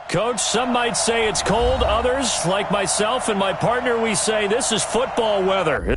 Coach, some might say it's cold. Others, like myself and my partner, we say this is football weather.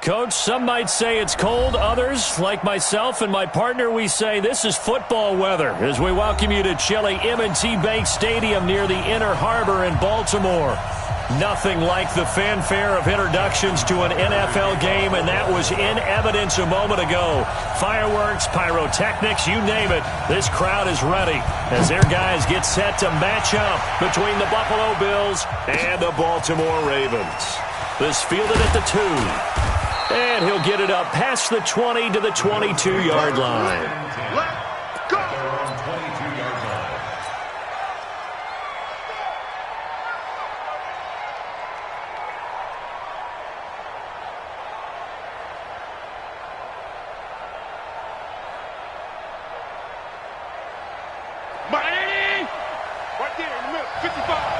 Coach, some might say it's cold. Others, like myself and my partner, we say this is football weather as we welcome you to chilly M&T Bank Stadium near the Inner Harbor in Baltimore. Nothing like the fanfare of introductions to an NFL game, and that was in evidence a moment ago. Fireworks, pyrotechnics, you name it. This crowd is ready as their guys get set to match up between the Buffalo Bills and the Baltimore Ravens. This fielded at the 2. And he'll get it up past the 20 to the 22-yard line. Let's go! 22-yard line. Miami! Right there in the middle, 55.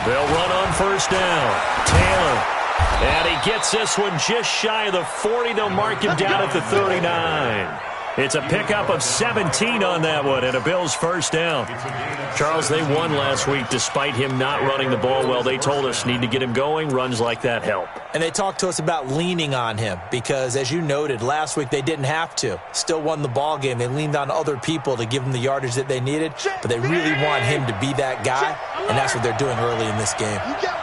They'll run on first down. Taylor. And he gets this one just shy of the 40. They'll mark him down at the 39. It's a pickup of 17 on that one and a Bills first down. Charles, they won last week despite him not running the ball well. They told us need to get him going. Runs like that help. And they talked to us about leaning on him because, as you noted, last week they didn't have to. Still won the ball game. They leaned on other people to give them the yardage that they needed, but they really want him to be that guy, and that's what they're doing early in this game.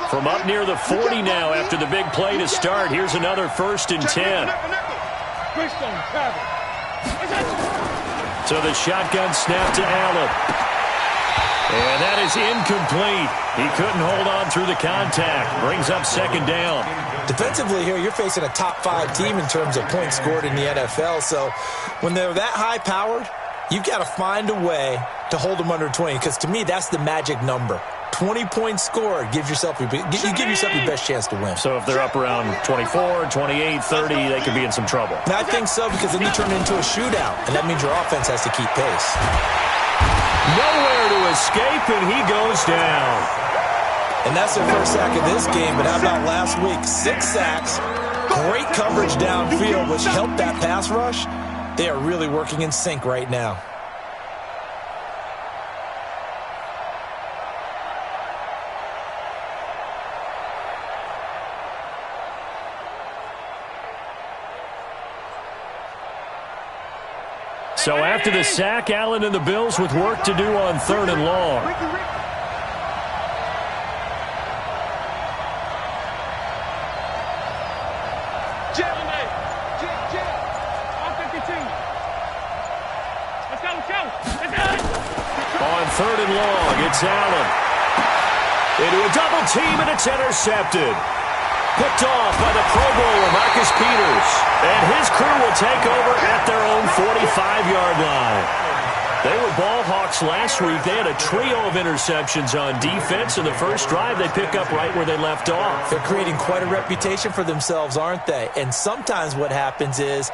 From up near the 40 now after the big play to start, here's another 1st and 10. So the shotgun snap to Allen. And that is incomplete. He couldn't hold on through the contact. Brings up 2nd down. Defensively here, you're facing a top-5 team in terms of points scored in the NFL. So when they're that high-powered, you've got to find a way to hold them under 20. Because to me, that's the magic number. 20 points scored, you give yourself your best chance to win. So if they're up around 24, 28, 30, they could be in some trouble. And I think so, because then you turn it into a shootout, and that means your offense has to keep pace. Nowhere to escape, and he goes down. And that's their first sack of this game, but how about last week? 6 sacks, great coverage downfield, which helped that pass rush. They are really working in sync right now. So after the sack, Allen and the Bills with work to do on 3rd and long. On 3rd and long, it's Allen. Into a double team, and it's intercepted. Picked off by the Pro Bowler, Marcus Peters. And his crew will take over at their own 45-yard line. They were ball hawks last week. They had a trio of interceptions on defense. In the first drive, they pick up right where they left off. They're creating quite a reputation for themselves, aren't they? And sometimes what happens is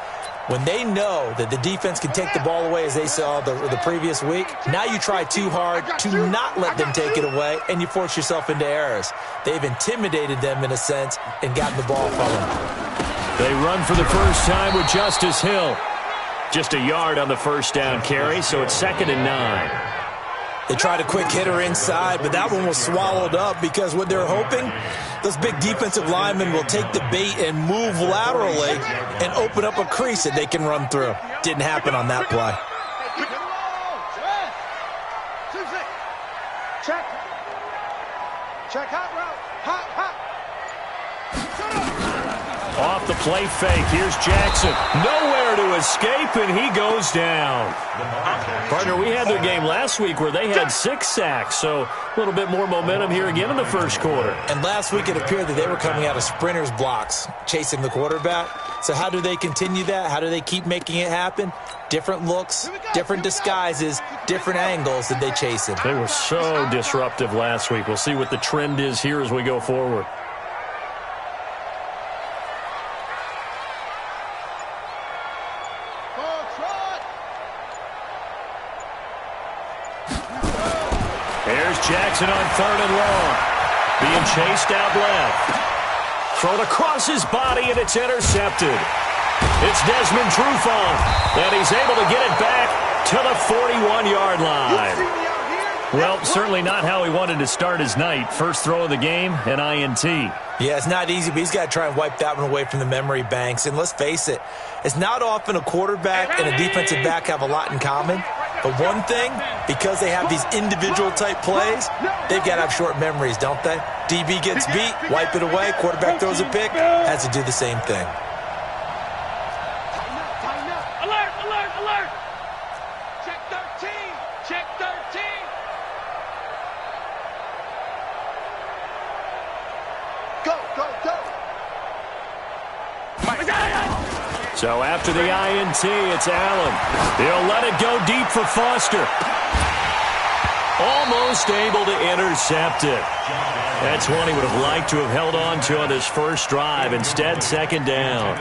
when they know that the defense can take the ball away, as they saw the previous week, now you try too hard to not let them take it away, and you force yourself into errors. They've intimidated them in a sense and gotten the ball from them. They run for the first time with Justice Hill. Just a yard on the first down carry, so it's 2nd and 9. They tried a quick hitter inside, but that one was swallowed up because what they're hoping, those big defensive linemen will take the bait and move laterally and open up a crease that they can run through. Didn't happen on that play. Check hot route. Hot. Off the play fake, here's Jackson. Nowhere to escape, and he goes down. Partner, we had their game last week where they had 6 sacks, so a little bit more momentum here again in the first quarter. And last week it appeared that they were coming out of sprinters blocks, chasing the quarterback. So how do they continue that? How do they keep making it happen? Different looks, different disguises, different angles that they chase him. They were so disruptive last week. We'll see what the trend is here as we go forward. Jackson on 3rd and long. Being chased out left. Thrown across his body, and it's intercepted. It's Desmond Trufant, and he's able to get it back to the 41-yard line. Well, certainly not how he wanted to start his night. First throw of the game, an INT. Yeah, it's not easy, but he's got to try and wipe that one away from the memory banks. And let's face it, it's not often a quarterback and a defensive back have a lot in common. But one thing, because they have these individual type plays, they've got to have short memories, don't they? DB gets beat, wipe it away, quarterback throws a pick, has to do the same thing. Alert! Check 13! Go! So after the INT, it's Allen. He'll let it go deep for Foster. Almost able to intercept it. That's one he would have liked to have held on to on his first drive. Instead, 2nd down.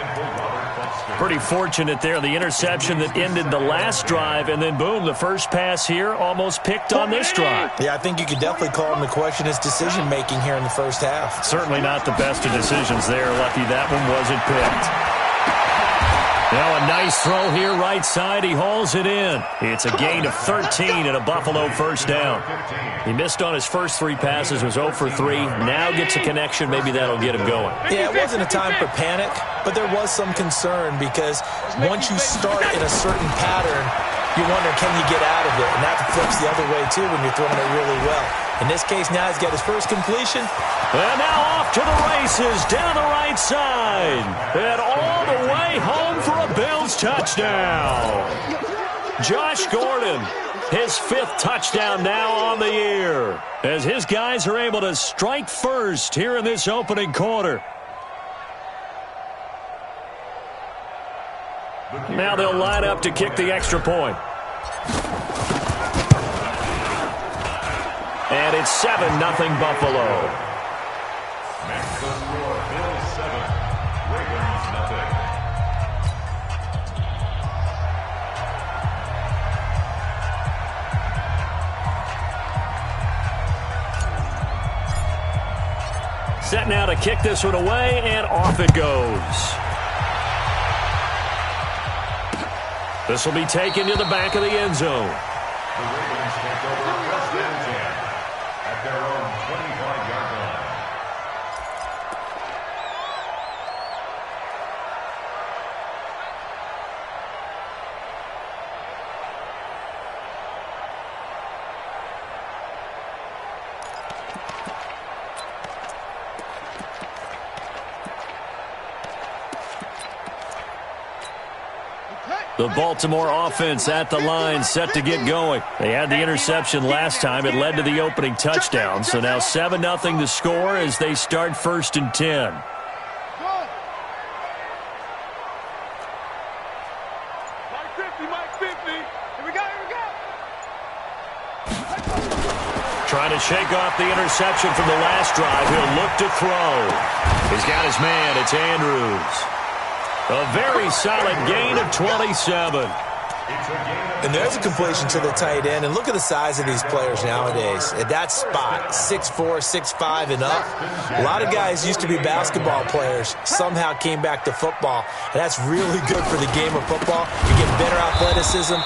Pretty fortunate there. The interception that ended the last drive, and then boom, the first pass here almost picked on this drive. Yeah, I think you could definitely call him to question his decision-making here in the first half. Certainly not the best of decisions there. Lucky that one wasn't picked. Now a nice throw here right side. He hauls it in. It's a gain of 13 and a Buffalo first down. He missed on his first 3 passes, was 0 for 3. Now gets a connection. Maybe that'll get him going. Yeah, it wasn't a time for panic, but there was some concern because once you start in a certain pattern, you wonder, can you get out of it? And that flips the other way, too, when you're throwing it really well. In this case, now he's got his first completion. And now off to the races down the right side. And all the way home for a Bills touchdown. Josh Gordon, his 5th touchdown now on the year, as his guys are able to strike first here in this opening quarter. Now they'll line up to kick the extra point. And it's 7-0 Buffalo. Bills 7, Ravens nothing. Set now to kick this one away, and off it goes. This will be taken to the back of the end zone. The Ravens take over first and 10 at their own 25-yard line. The Baltimore offense at the line, set to get going. They had the interception last time. It led to the opening touchdown. So now 7-0 to score as they start 1st and 10. Mike 50. Here we go. Trying to shake off the interception from the last drive. He'll look to throw. He's got his man. It's Andrews. A very solid gain of 27. And there's a completion to the tight end. And look at the size of these players nowadays. At that spot, 6'4", 6'5", and up. A lot of guys used to be basketball players, somehow came back to football. And that's really good for the game of football. You get better athleticism,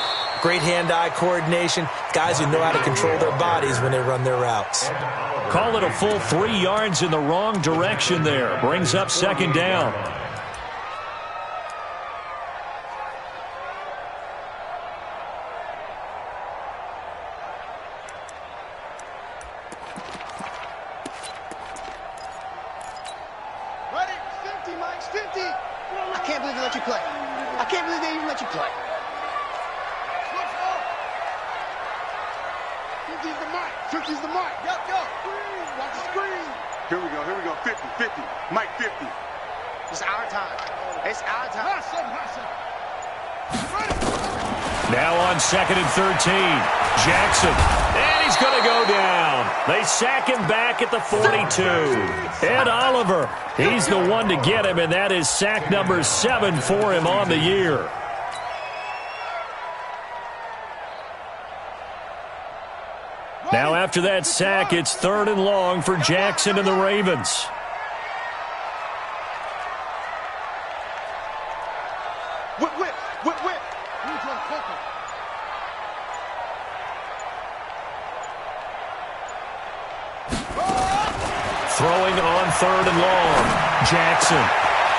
great hand-eye coordination, guys who know how to control their bodies when they run their routes. Call it a full 3 yards in the wrong direction there. Brings up second down. I can't believe they let you play. I can't believe they even let you play. Fifty's the mic. 50's the mic. Yo. Watch the screen. Here we go. 50. Mike 50. It's our time. It's our time. Now on 2nd and 13. Jackson. And he's going to go down. They sack him back at the 42. Ed Oliver. He's the one to get him, and that is sack number 7 for him on the year. Now after that sack, it's 3rd and long for Jackson and the Ravens. Whip. Throwing on 3rd and long. Jackson.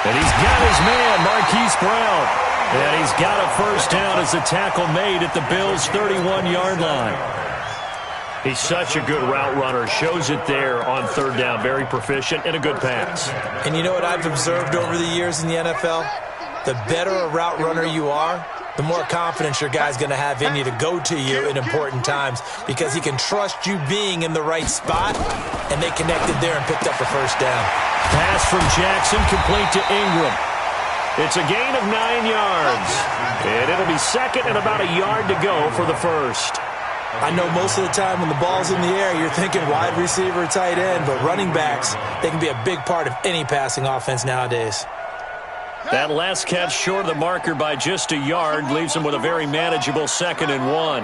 And he's got his man, Marquise Brown. And he's got a first down as the tackle made at the Bills' 31-yard line. He's such a good route runner. Shows it there on 3rd down. Very proficient and a good pass. And you know what I've observed over the years in the NFL? The better a route runner you are, the more confidence your guy's going to have in you to go to you in important times because he can trust you being in the right spot, and they connected there and picked up the first down. Pass from Jackson complete to Ingram. It's a gain of 9 yards, and it'll be 2nd and about a yard to go for the first. I know most of the time when the ball's in the air, you're thinking wide receiver, tight end, but running backs, they can be a big part of any passing offense nowadays. That last catch short of the marker by just a yard leaves him with a very manageable 2nd and 1.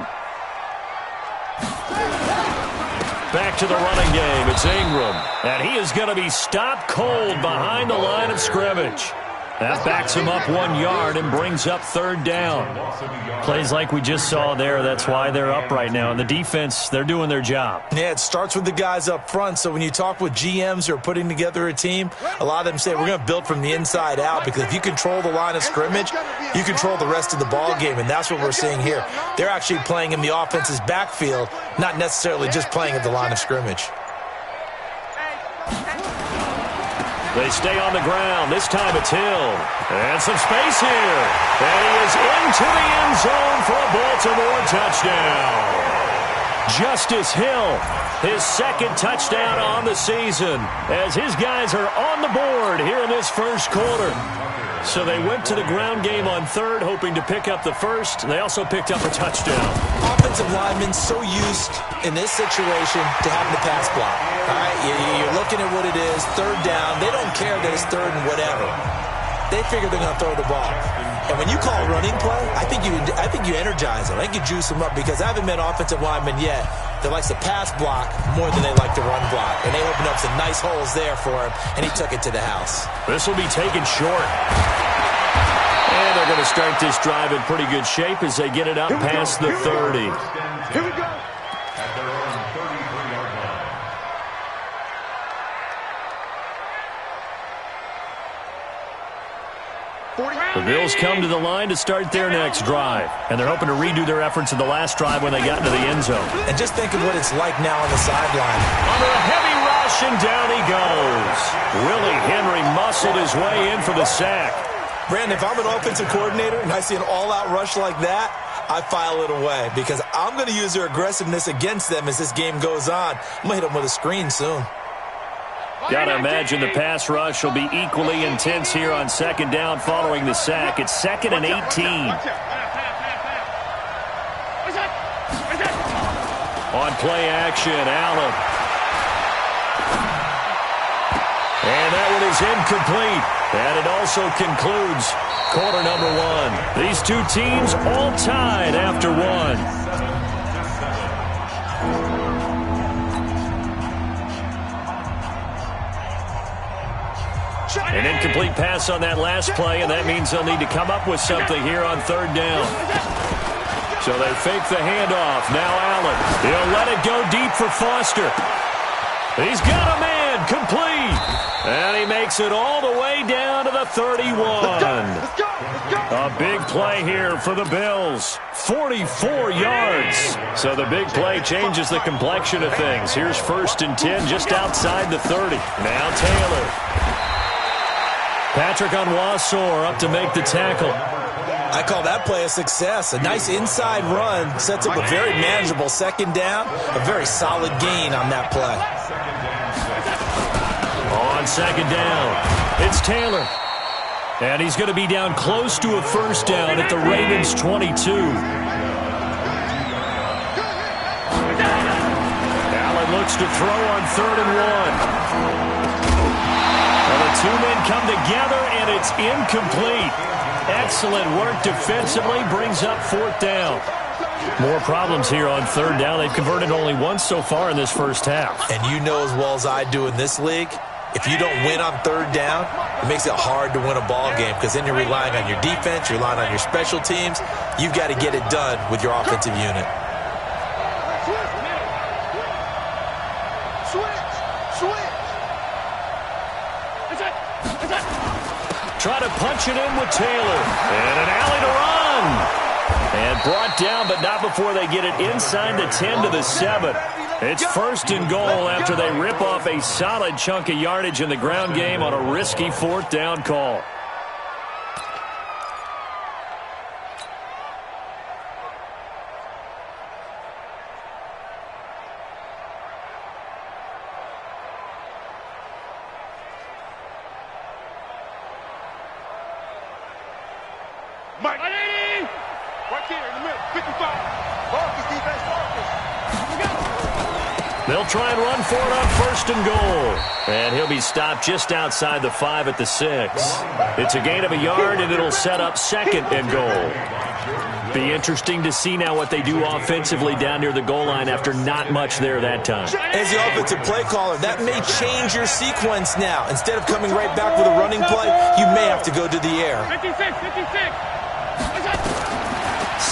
Back to the running game. It's Ingram. And he is going to be stopped cold behind the line of scrimmage. That backs him up 1 yard and brings up 3rd down. Plays like we just saw there. That's why they're up right now. And the defense, they're doing their job. Yeah, it starts with the guys up front. So when you talk with GMs who are putting together a team, a lot of them say we're going to build from the inside out because if you control the line of scrimmage, you control the rest of the ball game. And that's what we're seeing here. They're actually playing in the offense's backfield, not necessarily just playing at the line of scrimmage. They stay on the ground. This time it's Hill. And some space here. And he is into the end zone for a Baltimore touchdown. Justice Hill, his 2nd touchdown on the season as his guys are on the board here in this first quarter. So they went to the ground game on 3rd, hoping to pick up the first. They also picked up a touchdown. Offensive linemen so used in this situation to having the pass block. All right, you're looking at what it is, 3rd down. They don't care that it's 3rd and whatever. They figure they're going to throw the ball. And when you call running play, I think you energize them. I think you juice them up because I haven't met offensive linemen yet that likes to pass block more than they like to run block. And they opened up some nice holes there for him, and he took it to the house. This will be taken short. And they're going to start this drive in pretty good shape as they get it up past the 30. Here we go. At their own 33-yard line. The Bills come to the line to start their next drive. And they're hoping to redo their efforts in the last drive when they got into the end zone. And just think of what it's like now on the sideline. Under a heavy rush, and down he goes. Willie Henry muscled his way in for the sack. Brandon, if I'm an offensive coordinator and I see an all-out rush like that, I file it away because I'm going to use their aggressiveness against them as this game goes on. I'm going to hit them with a screen soon. Got to imagine the pass rush will be equally intense here on 2nd down following the sack. It's 2nd and 18. On play action, Allen. And that one is incomplete. And it also concludes quarter number one. These two teams all tied after one. An incomplete pass on that last play, and that means they'll need to come up with something here on third down. So they fake the handoff. Now Allen. He'll let it go deep for Foster. He's got a man. Complete. And he makes it all the way down to the 31. A big play here for the Bills. 44 yards. So the big play changes the complexion of things. Here's 1st and 10 just outside the 30. Now Taylor. Patrick Onwuasor up to make the tackle. I call that play a success. A nice inside run sets up a very manageable second down. A very solid gain on that play. On second down, it's Taylor. And he's going to be down close to a first down at the Ravens' 22. Allen looks to throw on 3rd and 1. Well, the two men come together, and it's incomplete. Excellent work defensively, brings up 4th down. More problems here on 3rd down. They've converted only once so far in this first half. And you know as well as I do in this league, if you don't win on 3rd down, it makes it hard to win a ball game because then you're relying on your defense, you're relying on your special teams. You've got to get it done with your offensive unit. Try to punch it in with Taylor. And an alley to run. And brought down, but not before they get it inside the 10 to the 7. It's 1st and goal after they rip off a solid chunk of yardage in the ground game on a risky 4th down call. Mike. Right there in the middle. 55. Focus, defense, focus. They'll try and run for it on 1st and goal. And he'll be stopped just outside the 5 at the 6. It's a gain of a yard, and it'll set up 2nd and goal. Be interesting to see now what they do offensively down near the goal line after not much there that time. As the offensive play caller, that may change your sequence now. Instead of coming right back with a running play, you may have to go to the air. 56.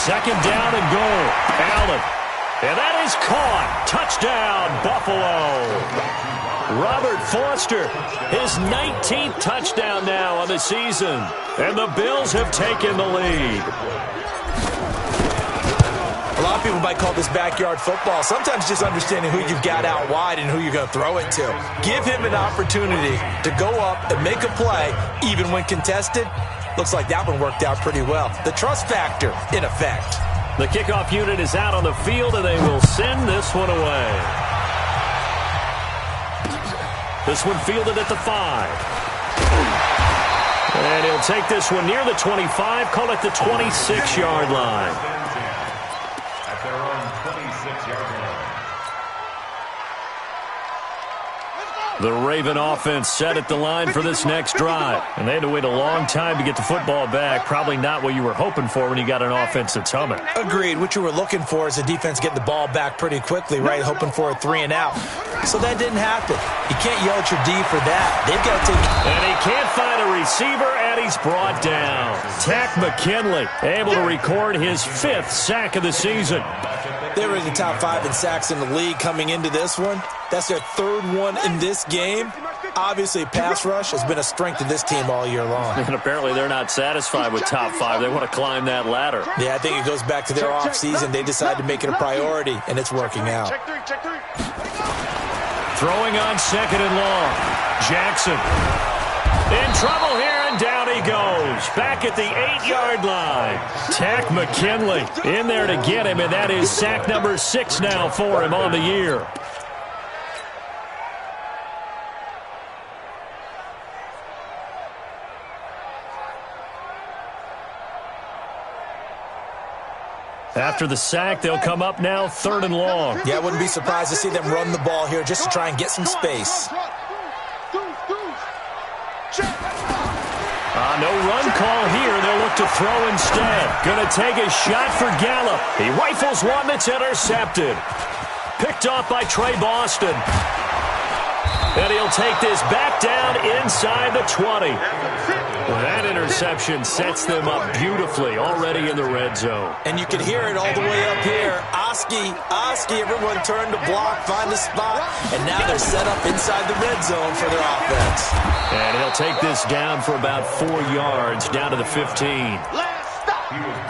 2nd down and goal. Allen. And that is caught. Touchdown, Buffalo. Robert Foster, his 19th touchdown now on the season. And the Bills have taken the lead. A lot of people might call this backyard football. Sometimes just understanding who you've got out wide and who you're going to throw it to. Give him an opportunity to go up and make a play, even when contested. Looks like that one worked out pretty well. The trust factor, in effect. The kickoff unit is out on the field, and they will send this one away. This one fielded at the 5. And he'll take this one near the 25, call it the 26-yard line. At their own 26-yard line. The Raven offense set at the line for this next drive. And they had to wait a long time to get the football back. Probably not what you were hoping for when you got an offense that's humming. Agreed. What you were looking for is the defense getting the ball back pretty quickly, right? Hoping for a 3 and out. So that didn't happen. You can't yell at your D for that. They've got to take... And he can't find a receiver, and he's brought down. Tack McKinley able to record his 5th sack of the season. They were in the top 5 in sacks in the league coming into this one. That's their 3rd one in this game. Obviously, pass rush has been a strength of this team all year long. And apparently they're not satisfied with top 5. They want to climb that ladder. Yeah, I think it goes back to their offseason. They decided to make it a priority, and it's working out. Check three. Throwing on 2nd and long. Jackson in trouble here, and down he goes. Back at the 8-yard line. Tack McKinley in there to get him, and that is sack number 6 now for him on the year. After the sack, they'll come up now 3rd and long. Yeah, I wouldn't be surprised to see them run the ball here just to try and get some space. no run call here. They'll look to throw instead. Going to take a shot for Gallup. He rifles one that's intercepted. Picked off by Trey Boston. And he'll take this back down inside the 20. That interception sets them up beautifully already in the red zone. And you can hear it all the way up here. Oski, everyone turned to block, find a spot, and now they're set up inside the red zone for their offense. And he'll take this down for about 4 yards, down to the 15.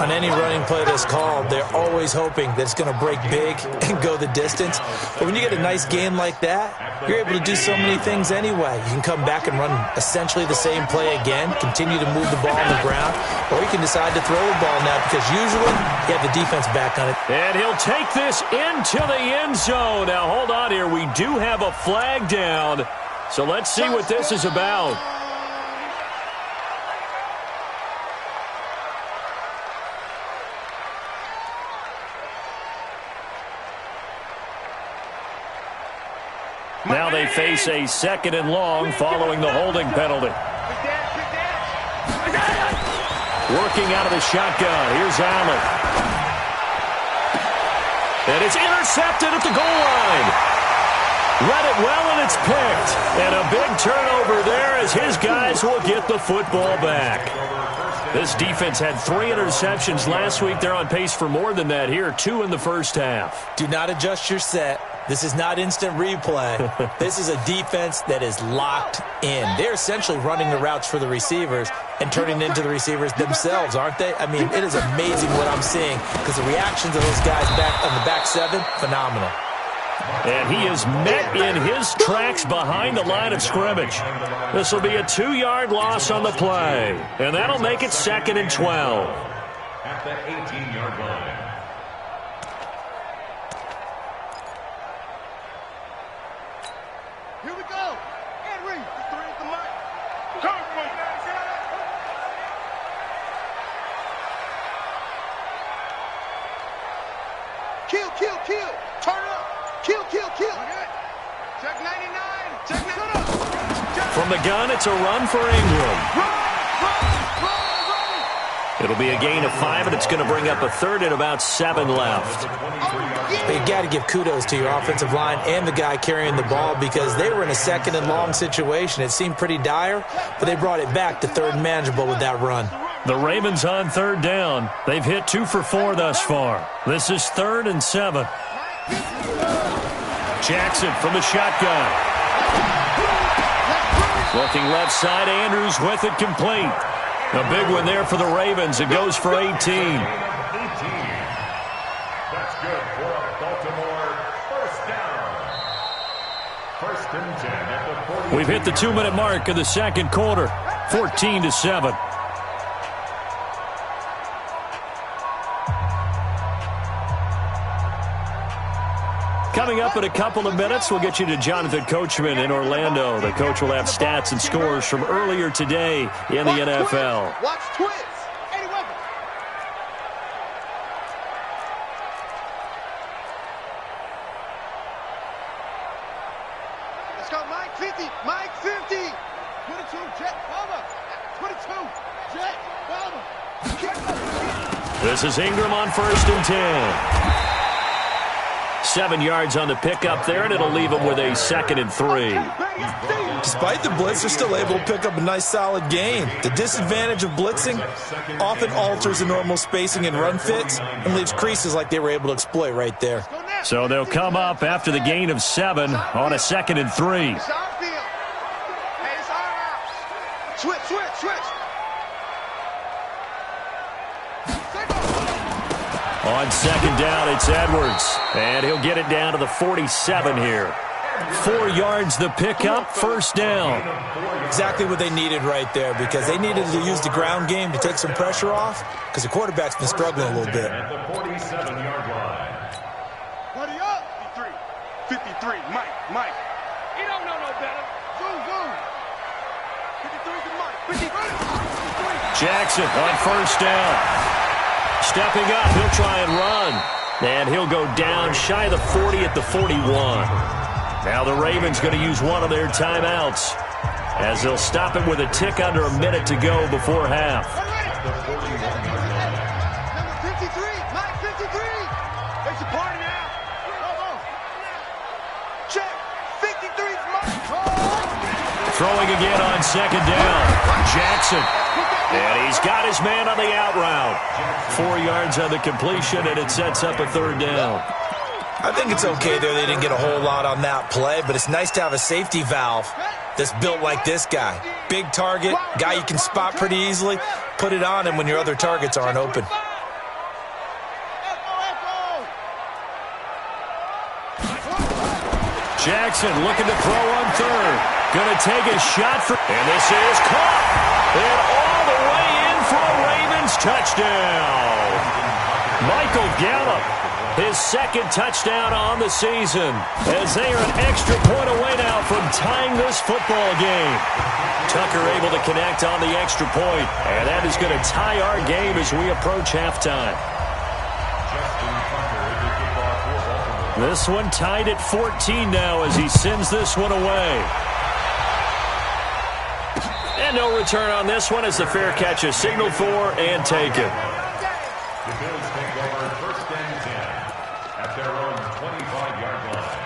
On any running play that's called, they're always hoping that it's going to break big and go the distance. But when you get a nice game like that, you're able to do so many things anyway. You can come back and run essentially the same play again, continue to move the ball on the ground, or you can decide to throw the ball now because usually you have the defense back on it. And he'll take this into the end zone. Now, hold on here. We do have a flag down, so let's see what this is about. Now they face a 2nd and long following the holding penalty. Working out of the shotgun. Here's Allen. And it's intercepted at the goal line. Read it well, and it's picked. And a big turnover there as his guys will get the football back. This defense had 3 interceptions last week. They're on pace for more than that here, 2 in the first half. Do not adjust your set. This is not instant replay. This is a defense that is locked in. They're essentially running the routes for the receivers and turning into the receivers themselves, aren't they? I mean, it is amazing what I'm seeing because the reactions of those guys back on the back 7, phenomenal. And he is met in his tracks behind the line of scrimmage. This will be a 2-yard loss on the play. And that'll make it 2nd and 12. At the 18-yard line. Here we go. Henry, the 3 at the mic. Come on, guys. Kill. Turn up. Kill. Check 99. Check 99. From the gun, it's a run for Ingram. It'll be a gain of 5, and it's going to bring up a 3rd and about 7 left. But you got to give kudos to your offensive line and the guy carrying the ball because they were in a 2nd and long situation. It seemed pretty dire, but they brought it back to 3rd and manageable with that run. The Ravens on 3rd down. They've hit 2 for 4 thus far. This is 3rd and 7. Jackson from the shotgun. Looking left side, Andrews with it complete. A big one there for the Ravens. It goes for 18. That's good for a Baltimore first down. 1st and 10 at the 40. We've hit the 2-minute mark of the 2nd quarter. 14-7. Coming up in a couple of minutes, we'll get you to Jonathan Coachman in Orlando. The coach will have stats and scores from earlier today in the NFL. Watch twins. Eddie Weber. Let's go, Mike 50. Mike 50. 22, Jet Bubba. 22, Jet Bubba. This is Ingram on 1st and 10. 7 yards on the pickup there, and it'll leave him with a 2nd and 3. Despite the blitz, they're still able to pick up a nice, solid gain. The disadvantage of blitzing often alters the normal spacing and run fits and leaves creases like they were able to exploit right there. So they'll come up after the gain of 7 on a 2nd and 3. It's our field. Hey, it's our house. Switch. On 2nd down, it's Edwards. And he'll get it down to the 47 here. 4 yards the pickup, 1st down. Exactly what they needed right there because they needed to use the ground game to take some pressure off because the quarterback's been struggling a little bit. At the 47-yard line. Buddy up. 53. Mike. He don't know no better. Zoom. 53 to Mike. 53. Jackson on 1st down. Stepping up, he'll try and run. And he'll go down shy of the 40 at the 41. Now the Ravens going to use one of their timeouts. as they'll stop it with a tick under a minute to go before half. Number 53, Mike 53. It's a party now. Check. 53's Mike. Throwing again on second down. Jackson. And he's got his man on the out route. 4 yards on the completion, and it sets up a third down. I think it's okay there. They didn't get a whole lot on that play, but it's nice to have a safety valve that's built like this guy. Big target, guy you can spot pretty easily. Put it on him when your other targets aren't open. Jackson looking to throw on third. Going to take a shot for... And this is caught. And all the way in for a Ravens touchdown. Michael Gallup, his second touchdown on the season, as they are an extra point away now from tying this football game. Tucker able to connect on the extra point, and that is going to tie our game as we approach halftime. This one tied at 14 now as he sends this one away. And no return on this one as the fair catch is signaled for and taken. The Bills take over first and 10 at their own 25-yard line.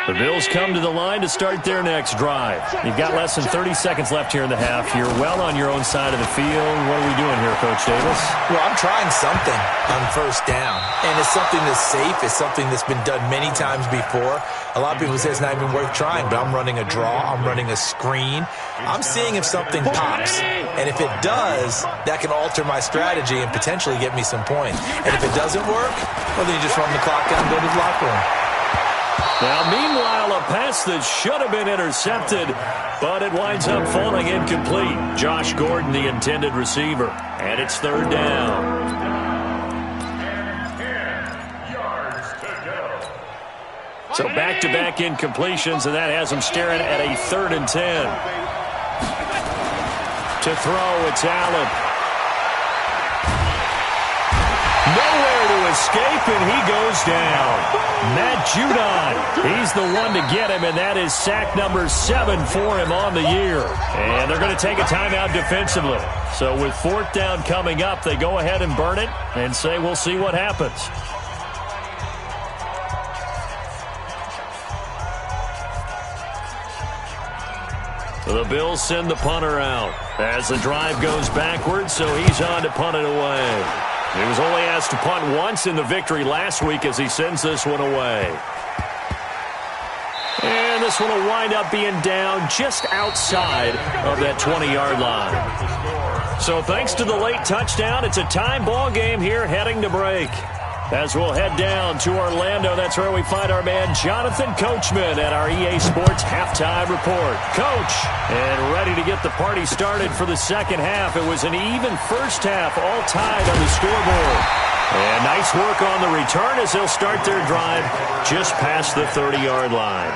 The Bills come to the line to start their next drive. You've got less than 30 seconds left here in the half. You're well on your own side of the field. What are we doing here, Coach Davis? Well, I'm trying something on first down, and it's something that's safe. It's something that's been done many times before. A lot of people say it's not even worth trying, but I'm running a draw. I'm running a screen. I'm seeing if something pops, and if it does, that can alter my strategy and potentially get me some points. And if it doesn't work, well, then you just run the clock down and go to the locker room. Now, meanwhile, a pass that should have been intercepted, but it winds up falling incomplete. Josh Gordon, the intended receiver, and it's third down. And 10 yards to go. So back-to-back incompletions, and that has them staring at a 3rd and 10. To throw, it's Allen. Nowhere to escape, and he goes down. Matt Judon, he's the one to get him, and that is sack number 7 for him on the year. And they're going to take a timeout defensively. So with 4th down coming up, they go ahead and burn it and say we'll see what happens. The Bills send the punter out as the drive goes backwards, so he's on to punt it away. He was only asked to punt once in the victory last week as he sends this one away. And this one will wind up being down just outside of that 20-yard line. So thanks to the late touchdown, it's a tie ball game here heading to break. As we'll head down to Orlando, that's where we find our man Jonathan Coachman at our EA Sports Halftime Report. Coach, and ready to get the party started for the second half. It was an even first half, all tied on the scoreboard. And nice work on the return as they'll start their drive just past the 30-yard line.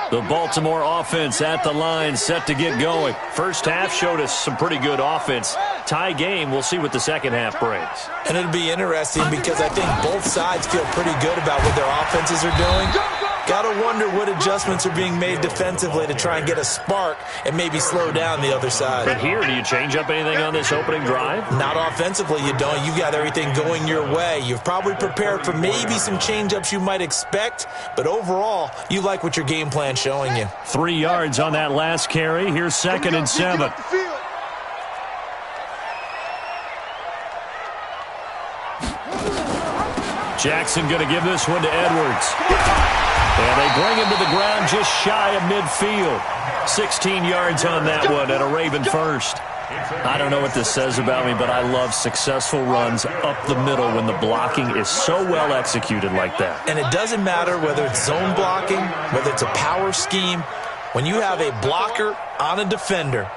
The Baltimore offense at the line, set to get going. First half showed us some pretty good offense. Tie game, we'll see what the second half brings. And it'll be interesting because I think both sides feel pretty good about what their offenses are doing. Got to wonder what adjustments are being made defensively to try and get a spark and maybe slow down the other side. But here, do you change up anything on this opening drive? Not offensively, you don't. You've got everything going your way. You've probably prepared for maybe some change-ups you might expect, but overall, you like what your game plan's showing you. 3 yards on that last carry. Here's 2nd and 7. Jackson going to give this one to Edwards. And they bring him to the ground just shy of midfield. 16 yards on that one and a Raven first. I don't know what this says about me, but I love successful runs up the middle when the blocking is so well executed like that. And it doesn't matter whether it's zone blocking, whether it's a power scheme. When you have a blocker on a defender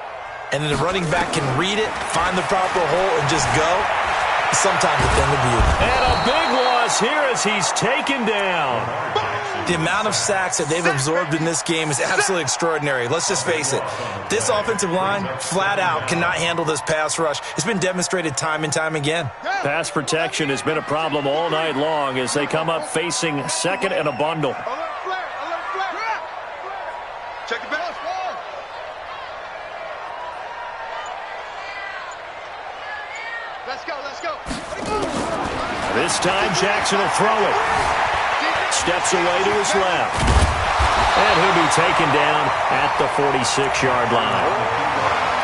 and then the running back can read it, find the proper hole, and just go, sometimes a thing of beauty. And a big falls here as he's taken down. The amount of sacks that they've absorbed in this game is absolutely extraordinary. Let's just face it. This offensive line, flat out, cannot handle this pass rush. It's been demonstrated time and time again. Pass protection has been a problem all night long as they come up facing second and a bundle. Alert flare. Check it back. Let's go. This time Jackson will throw it. Steps away to his left. And he'll be taken down at the 46-yard line.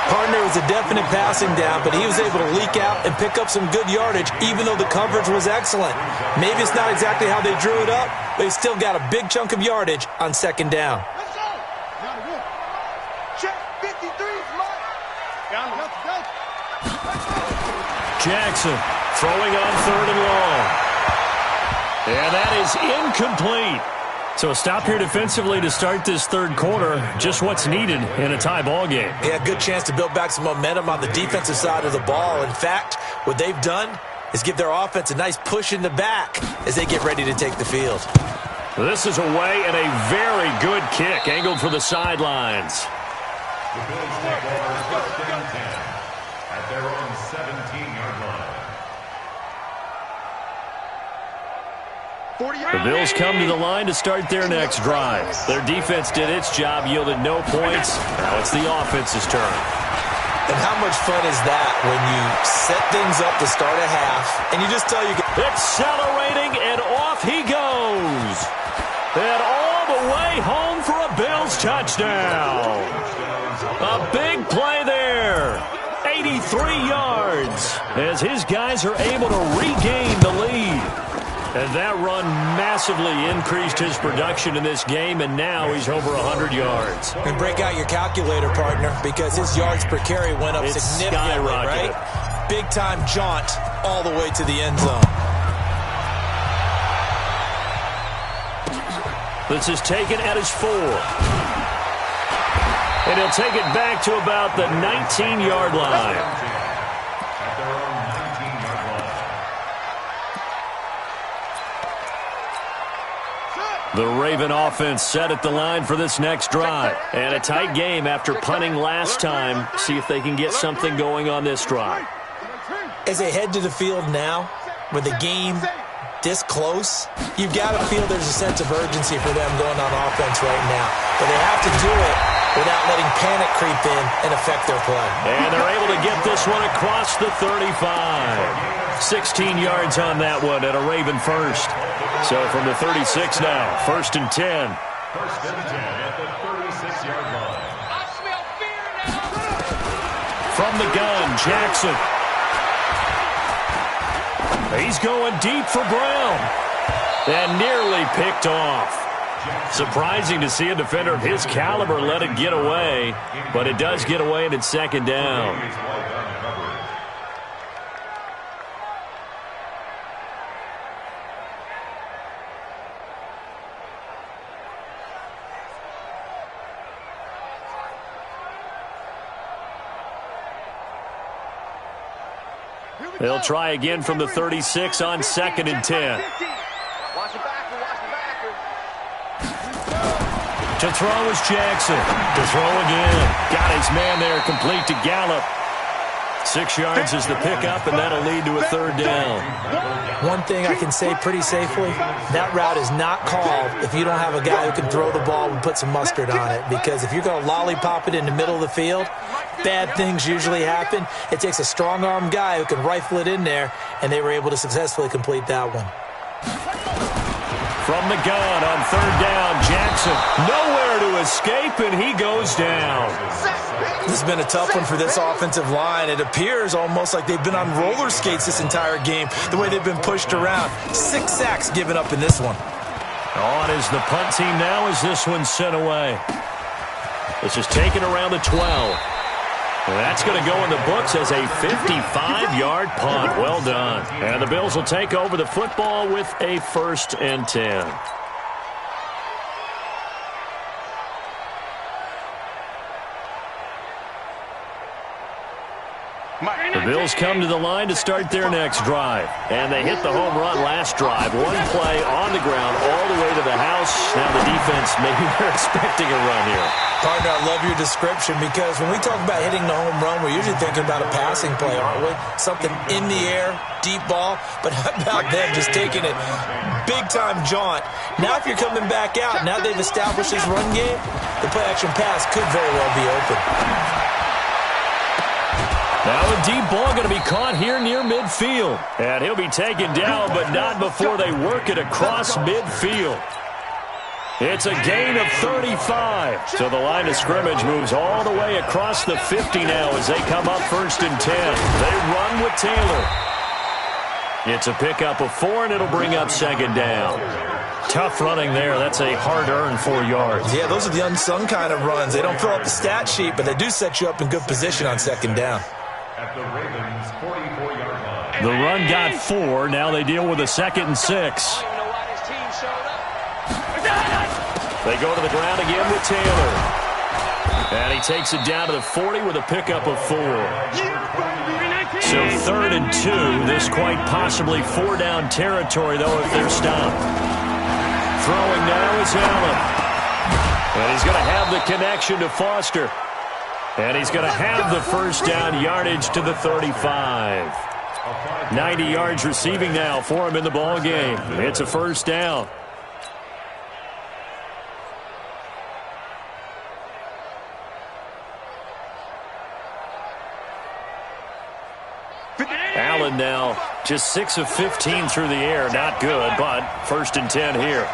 Partner was a definite passing down, but he was able to leak out and pick up some good yardage, even though the coverage was excellent. Maybe it's not exactly how they drew it up, but he still got a big chunk of yardage on second down. Let's go. Check 53's mark. Jackson throwing on third and long. And that is incomplete. So a stop here defensively to start this third quarter. Just what's needed in a tie ball game. Yeah, good chance to build back some momentum on the defensive side of the ball. In fact, what they've done is give their offense a nice push in the back as they get ready to take the field. This is away and a very good kick angled for the sidelines. The Bills take over first and 10 at their own 17-yard line. The Bills come to the line to start their next drive. Their defense did its job, yielded no points. Now it's the offense's turn. And how much fun is that when you set things up to start a half and you just tell you... Accelerating, and off he goes. And all the way home for a Bills touchdown. A big play there. 83 yards as his guys are able to regain the lead. And that run massively increased his production in this game, and now he's over 100 yards. And break out your calculator, partner, because his yards per carry went up significantly, right? Big-time jaunt all the way to the end zone. This is taken at his 4. And he'll take it back to about the 19-yard line. The Raven offense set at the line for this next drive. And a tight game after punting last time. See if they can get something going on this drive. As they head to the field now, with the game this close, you've got to feel there's a sense of urgency for them going on offense right now. But they have to do it without letting panic creep in and affect their play. And they're able to get this one across the 35. 16 yards on that one at a Raven first. So from the 36 now, first and 10. First and 10 at the 36-yard line. I smell fear now. From the gun, Jackson. He's going deep for Brown. And nearly picked off. Surprising to see a defender of his caliber let it get away, but it does get away and it's second down. They'll try again from the 36 on second and 10. To throw is Jackson. To throw again. Got his man there, complete to Gallup. 6 yards is the pickup, and that'll lead to a third down. One thing I can say pretty safely, that route is not called if you don't have a guy who can throw the ball and put some mustard on it. Because if you're going to lollipop it in the middle of the field, bad things usually happen. It takes a strong-arm guy who can rifle it in there, and they were able to successfully complete that one. From the gun on third down, Jackson nowhere to escape, and he goes down. This has been a tough one for this offensive line. It appears almost like they've been on roller skates this entire game, the way they've been pushed around. 6 sacks given up in this one. On is the punt team now as this one's sent away. This is taken around the 12. And that's going to go in the books as a 55-yard punt. Well done. And the Bills will take over the football with a first and 10. The Bills come to the line to start their next drive. And they hit the home run last drive. One play on the ground all the way to the house. Now the defense, maybe they're expecting a run here. Partner, I love your description because when we talk about hitting the home run, we're usually thinking about a passing play, aren't we? Something in the air, deep ball. But how about them just taking it big-time jaunt? Now if you're coming back out, now they've established this run game, the play-action pass could very well be open. Now a deep ball going to be caught here near midfield. And he'll be taken down, but not before they work it across midfield. It's a gain of 35. So the line of scrimmage moves all the way across the 50 now as they come up 1st and 10. They run with Taylor. It's a pickup of 4, and it'll bring up 2nd down. Tough running there. That's a hard-earned 4 yards. Yeah, those are the unsung kind of runs. They don't fill up the stat sheet, but they do set you up in good position on 2nd down. At the Ravens' 44-yard line. The run got 4. Now they deal with a 2nd and 6. They go to the ground again with Taylor. And he takes it down to the 40 with a pickup of 4. So 3rd and 2. This quite possibly 4-down territory, though, if they're stopped. Throwing now is Allen. And he's going to have the connection to Foster. And he's going to have the 1st down yardage to the 35. 90 yards receiving now for him in the ball game. It's a 1st down. Allen now just 6 of 15 through the air. Not good, but 1st and 10 here.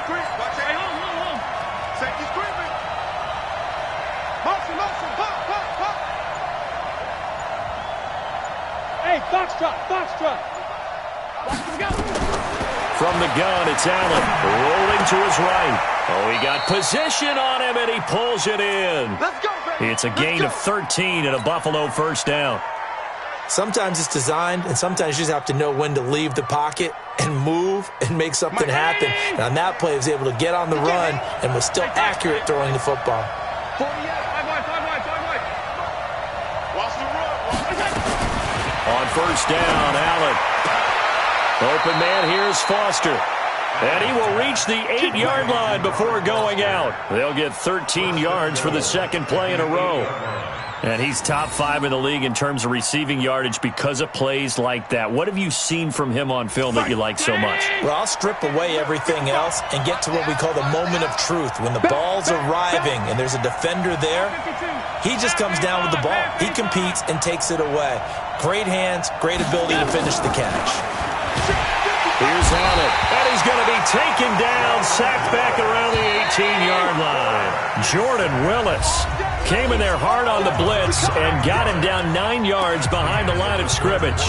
From the gun, it's Allen rolling to his right. Oh, he got position on him, and he pulls it in. Let's go, baby. It's a gain of 13 and a Buffalo 1st down. Sometimes it's designed, and sometimes you just have to know when to leave the pocket and move and make something happen. And on that play, he was able to get on the run and was still accurate throwing the football. 48, 5 wide. Watch the run. On 1st down, Allen. Open man, here's Foster. And he will reach the 8-yard line before going out. They'll get 13 yards for the 2nd play in a row. And he's top 5 in the league in terms of receiving yardage because of plays like that. What have you seen from him on film that you like so much? Well, I'll strip away everything else and get to what we call the moment of truth. When the ball's arriving and there's a defender there, he just comes down with the ball. He competes and takes it away. Great hands, great ability to finish the catch. Here's Allen, and he's going to be taken down, sacked back around the 18-yard line. Jordan Willis came in there hard on the blitz and got him down 9 yards behind the line of scrimmage.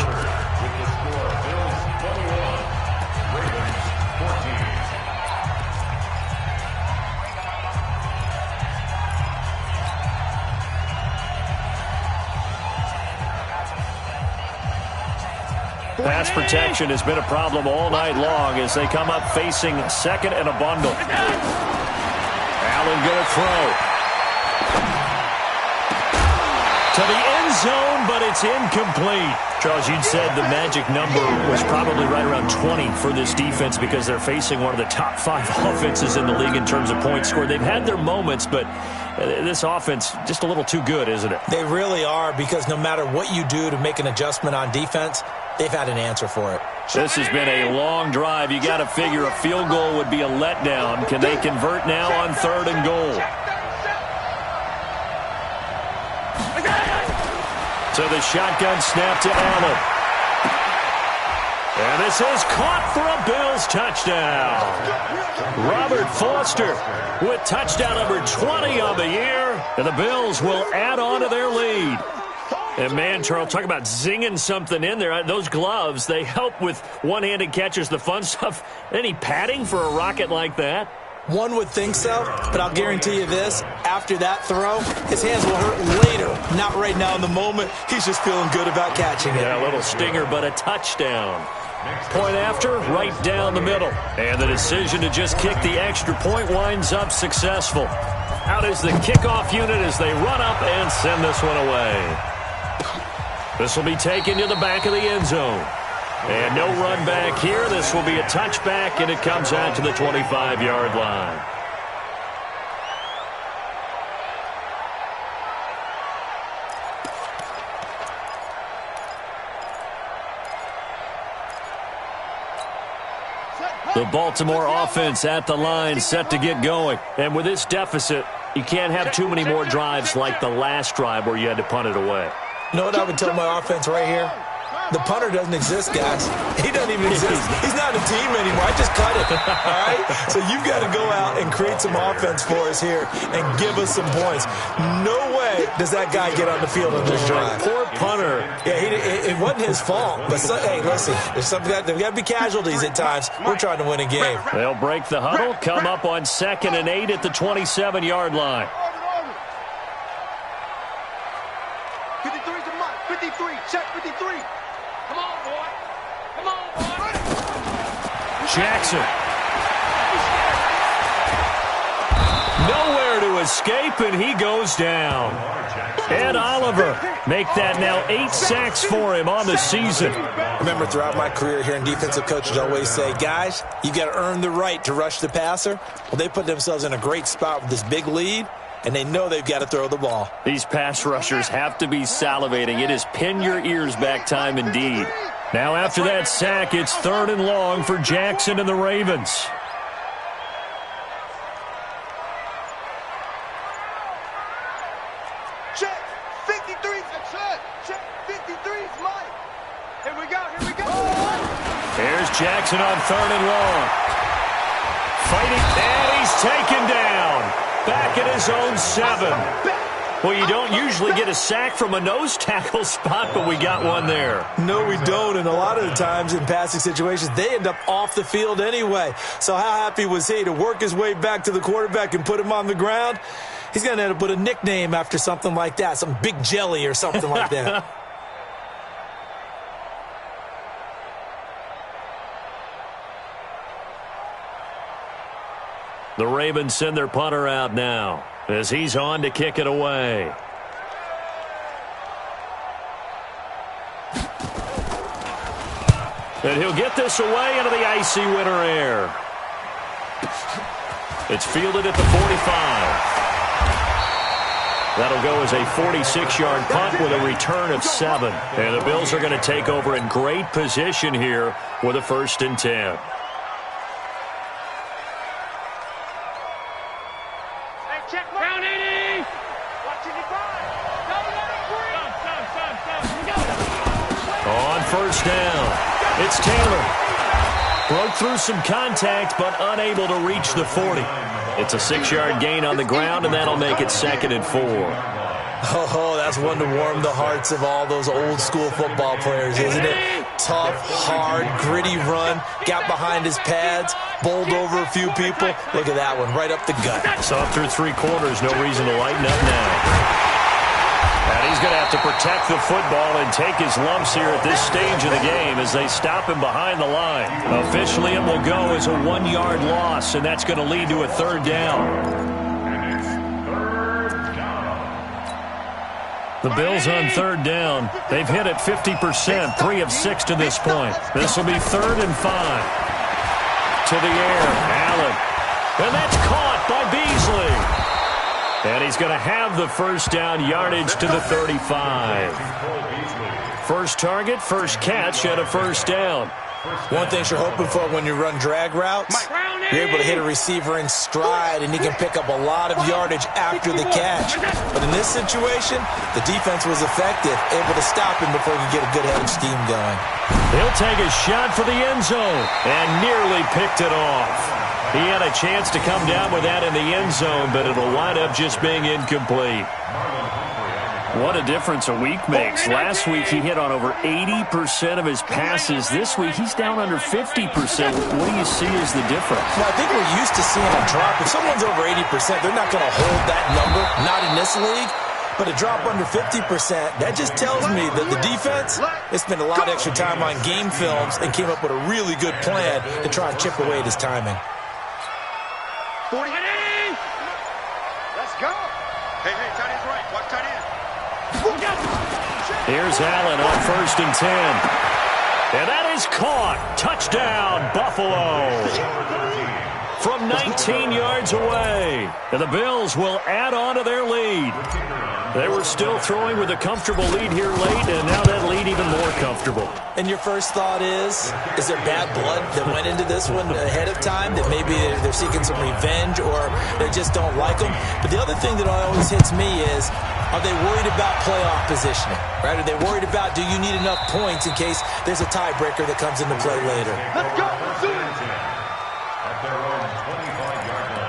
Pass protection has been a problem all night long as they come up facing 2nd and a bundle. Allen going to throw. To the end zone, but it's incomplete. Charles, you'd said the magic number was probably right around 20 for this defense because they're facing one of the top 5 offenses in the league in terms of points scored. They've had their moments, but this offense just a little too good, isn't it? They really are, because no matter what you do to make an adjustment on defense, they've had an answer for it. This has been a long drive. You got to figure a field goal would be a letdown. Can they convert now on 3rd and goal? So the shotgun snap to Allen. And this is caught for a Bills touchdown. Robert Foster with touchdown number 20 on the year. And the Bills will add on to their lead. And man, Charles, talk about zinging something in there. Those gloves, they help with one-handed catches, the fun stuff. Any padding for a rocket like that? One would think so, but I'll guarantee you this. After that throw, his hands will hurt later. Not right now in the moment. He's just feeling good about catching it. Yeah, a little stinger, but a touchdown. Point after, right down the middle. And the decision to just kick the extra point winds up successful. Out is the kickoff unit as they run up and send this one away. This will be taken to the back of the end zone. And no run back here. This will be a touchback, and it comes out to the 25-yard line. The Baltimore offense at the line, set to get going. And with this deficit, you can't have too many more drives like the last drive where you had to punt it away. You know what I would tell my offense right here? The punter doesn't exist, guys. He doesn't even exist. He's not a team anymore. I just cut it, all right? So you've got to go out and create some offense for us here and give us some points. No way does that guy get on the field on this drive. Poor punter. Yeah, it wasn't his fault. But, hey, listen, there's got to be casualties at times. We're trying to win a game. They'll break the huddle, come up on 2nd and 8 at the 27-yard line. 53 to Mike. 53. Check 53. Come on, boy. Come on, boy. Jackson. Nowhere to escape, and he goes down. Ed Oliver make that now 8 sacks for him on the season. Remember, throughout my career here in defensive coaches always say, guys, you got to earn the right to rush the passer. Well, they put themselves in a great spot with this big lead, and they know they've got to throw the ball. These pass rushers have to be salivating. It is pin your ears back time indeed. Now after that sack, it's 3rd and long for Jackson and the Ravens. Check 53. Check 53 is Mike. Here we go. Here we go. Here's Jackson on 3rd and long. Fighting, and he's taken down. Back at his own 7. Well, you don't usually get a sack from a nose tackle spot, but we got one there. No, we don't, and a lot of the times in passing situations, they end up off the field anyway. So how happy was he to work his way back to the quarterback and put him on the ground? He's going to end up with a nickname after something like that, some Big Jelly or something like that. The Ravens send their punter out now as he's on to kick it away. And he'll get this away into the icy winter air. It's fielded at the 45. That'll go as a 46-yard punt with a return of 7. And the Bills are going to take over in great position here with a 1st and 10. On 1st down, it's Taylor. Broke through some contact, but unable to reach the 40. It's a 6-yard gain on the ground, and that'll make it 2nd and 4. Oh, that's one to warm the hearts of all those old-school football players, isn't it? Tough, hard, gritty run, got behind his pads, bowled over a few people. Look at that one, right up the gut. So up through 3 quarters, no reason to lighten up now. And he's going to have to protect the football and take his lumps here at this stage of the game as they stop him behind the line. Officially, it will go as a 1-yard loss, and that's going to lead to a 3rd down. The Bills on 3rd down. They've hit it 50%, 3 of 6 to this point. This will be 3rd and 5. To the air, Allen. And that's caught by Beasley. And he's going to have the 1st down, yardage to the 35. First target, first catch, and a 1st down. One thing you're hoping for when you run drag routes, you're able to hit a receiver in stride, and he can pick up a lot of yardage after the catch. But in this situation, the defense was effective, able to stop him before he could get a good head of steam going. He'll take a shot for the end zone and nearly picked it off. He had a chance to come down with that in the end zone, but it'll wind up just being incomplete. What a difference a week makes. Last week he hit on over 80% of his passes. This week he's down under 50%. What do you see as the difference? Well, I think we're used to seeing a drop. If someone's over 80%, they're not going to hold that number, not in this league. But a drop under 50%, that just tells me that the defense, they spent a lot of extra time on game films and came up with a really good plan to try and chip away at his timing. 40. Let's go. Hey, tight end's right. Watch tight end. Here's Allen on 1st and 10. And that is caught. Touchdown, Buffalo. From 19 yards away. And the Bills will add on to their lead. They were still throwing with a comfortable lead here late, and now that lead even more comfortable. And your first thought is there bad blood that went into this one ahead of time, that maybe they're seeking some revenge or they just don't like them? But the other thing that always hits me is, are they worried about playoff positioning? Right? Are they worried about, do you need enough points in case there's a tiebreaker that comes into play later? Let's go. Let's do it. At their own 25-yard line.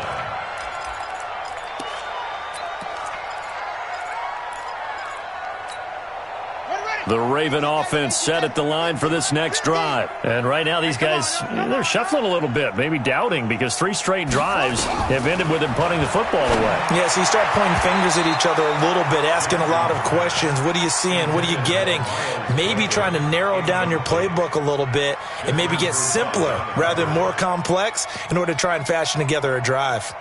The Raven offense set at the line for this next drive. And right now these guys, they're shuffling a little bit, maybe doubting, because 3 straight drives have ended with them punting the football away. Yeah, so you start pointing fingers at each other a little bit, asking a lot of questions. What are you seeing? What are you getting? Maybe trying to narrow down your playbook a little bit and maybe get simpler rather than more complex in order to try and fashion together a drive.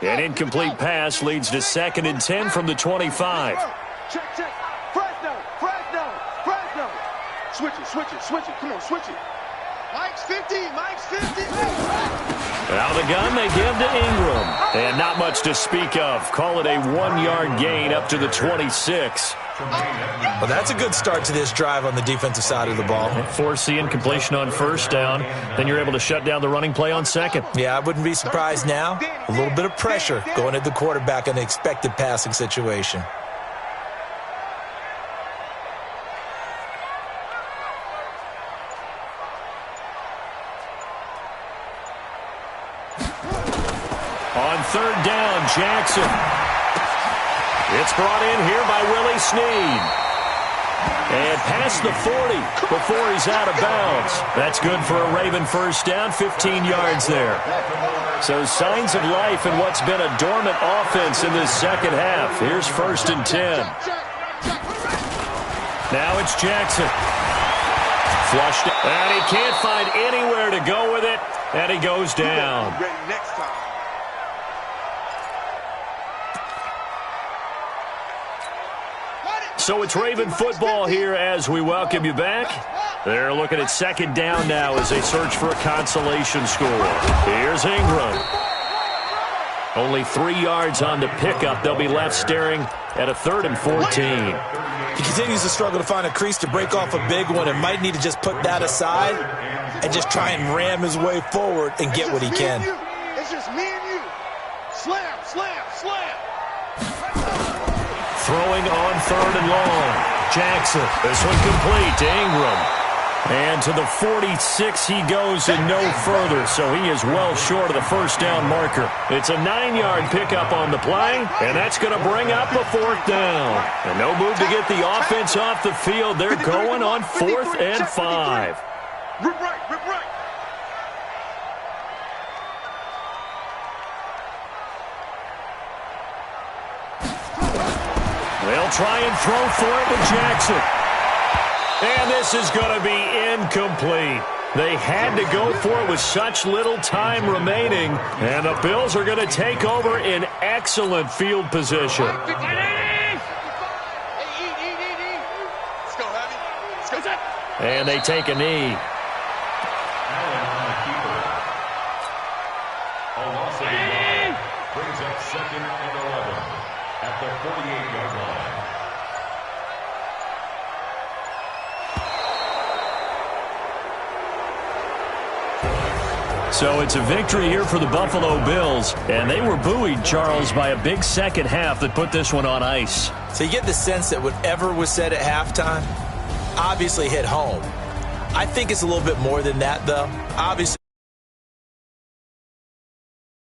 An incomplete pass leads to 2nd and 10 from the 25. Check. Fresno. Switch it. Come on, switch it. Mike's 50. Out of the gun, they give to Ingram. And not much to speak of. Call it a 1-yard gain up to the 26. Well, that's a good start to this drive on the defensive side of the ball. Force the incompletion on 1st down. Then you're able to shut down the running play on 2nd. Yeah, I wouldn't be surprised now. A little bit of pressure going at the quarterback in the expected passing situation. On 3rd down, Jackson. It's brought in here by Willie Snead. And past the 40 before he's out of bounds. That's good for a Raven 1st down, 15 yards there. So signs of life in what's been a dormant offense in this 2nd half. Here's 1st and 10. Now it's Jackson. Flushed, and he can't find anywhere to go with it, and he goes down. Ready next time. So it's Raven football here as we welcome you back. They're looking at 2nd down now as they search for a consolation score. Here's Ingram. Only 3 yards on the pickup. They'll be left staring at a 3rd and 14. He continues to struggle to find a crease to break off a big one and might need to just put that aside and just try and ram his way forward and get what he can. It's just me and you. Slam. Throwing on 3rd and long. Jackson. This one complete to Ingram. And to the 46 he goes and no further, so he is well short of the 1st down marker. It's a 9-yard pickup on the play, and that's going to bring up a 4th down. And no move to get the offense off the field. They're going on 4th and 5. Rip right. They'll try and throw for it with Jackson. And this is going to be incomplete. They had to go for it with such little time remaining. And the Bills are going to take over in excellent field position. Let's go, Heavy. Let's go. And they take a knee. Allen on the keeper. A loss of 9 brings up 2nd and 11 at the 48-yard line. So it's a victory here for the Buffalo Bills. And they were buoyed, Charles, by a big 2nd half that put this one on ice. So you get the sense that whatever was said at halftime obviously hit home. I think it's a little bit more than that, though. Obviously.